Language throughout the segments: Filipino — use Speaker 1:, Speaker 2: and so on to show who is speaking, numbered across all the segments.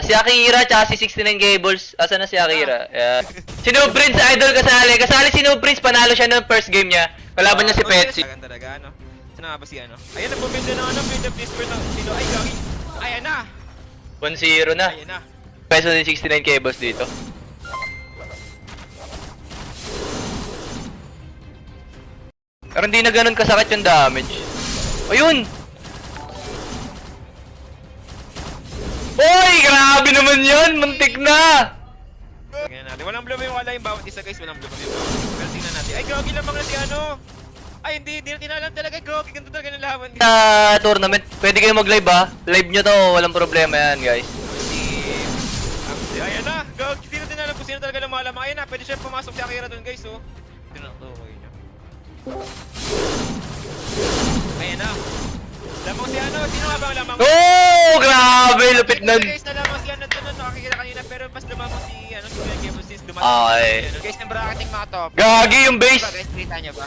Speaker 1: Si Akira tsaka si 69 Gables. Asa na si Akira? Si Noob Prince, idol kasali. Kasali si Noob Prince, panalo siya noong first game niya. Kalaban niya si Petsy.
Speaker 2: Talaga, ano? Saan nga ba si ano? Ayan na, bumili na ano, build up Discord ng sino. Ay, gagi. Ayan na.
Speaker 1: 1-0 na.
Speaker 2: Ayan na.
Speaker 1: Peso ni 69 Gables dito. Pero hindi na ganun kasakit yung damage. Ayun! Uy! Grabe naman yun! Muntik na!
Speaker 2: Tingnan natin. Walang bloom yung wala yung bawat isa guys. Walang bloom yung bawat. Pero tingnan natin. Ay, gagi lamang na si ano. Ay, hindi natin alam talaga. Gagi, ganito talaga ng laban.
Speaker 1: Tournament, pwede kayo mag-live ah. Live nyo to, walang problema yan guys.
Speaker 2: Ayan na. Gagi, hindi natin alam kung sino talaga lumalamang. Ayan na, pwede siya pumasok si Akira dun guys. Oh. Tinutukoy niya. Ayan na. Lamang si ano. Sino nga ba ang lamang?
Speaker 1: Oh! Grabe! Lupit nun!
Speaker 2: Guys, nalamang si ano dun. Nakakikita kanina. Pero mas lumamang si ano. Si Kuya Gables since dumating.
Speaker 1: Okay.
Speaker 2: Guys, ng bracketing mga top.
Speaker 1: Gagi yung base!
Speaker 2: Guys, kita niya ba?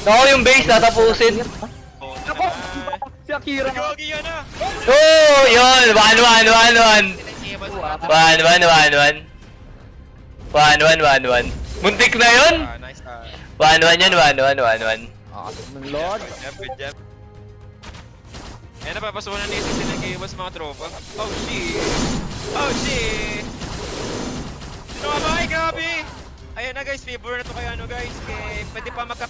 Speaker 1: Ako yung base, tatapusin.
Speaker 2: Oo,
Speaker 3: Ako! Si Akira!
Speaker 2: Gagi yan ah!
Speaker 1: Oh! Yun! 1-1. Muntik na yun!
Speaker 2: Nice ah.
Speaker 1: 1-1 yun, 1-1.
Speaker 3: Ng Lord!
Speaker 2: Good job. Ayan na, papasukan na ni Sisi ng Gables mga tropa. Oh shit! Oh shit! Sino nga ba? Ay, grabe! Ayan na guys, favor na to kay ano guys. Kaya pwede pa magka...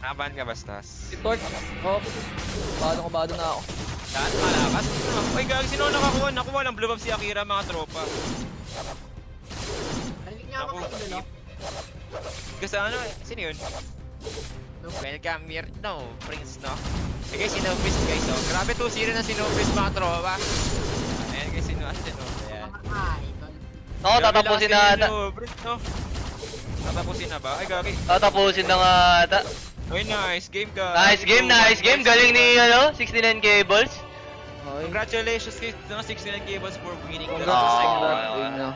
Speaker 2: Naban ka bastas.
Speaker 3: Si Torch! Oh, bado na ako.
Speaker 2: Saan malakas? Ay gag, sino ang nakakuha? Nakuha lang blow up si Akira mga tropa.
Speaker 4: Narinig niya ako kasi no?
Speaker 2: Kasi ano, sino yun? Welcome here, no, Prince, no? Eh guys, Sinopris guys, oh. Grabe 2-0 na Sinopris mga tropa. Ayan guys, Sinopris, ayan.
Speaker 4: Mga idol.
Speaker 1: Ako, tatapusin na ata.
Speaker 2: Sinopris, no? Tatapusin na ba? Ay gagi.
Speaker 1: Tatapusin na nga ata.
Speaker 2: Ay, nice game ka.
Speaker 1: Nice game. Galing ni, 69 Gables.
Speaker 3: Okay.
Speaker 2: Congratulations guys, 69 Gables for winning the
Speaker 3: Congrats sa
Speaker 1: Ah,
Speaker 3: second
Speaker 1: okay,
Speaker 3: round.
Speaker 1: okay.
Speaker 3: Ayun na.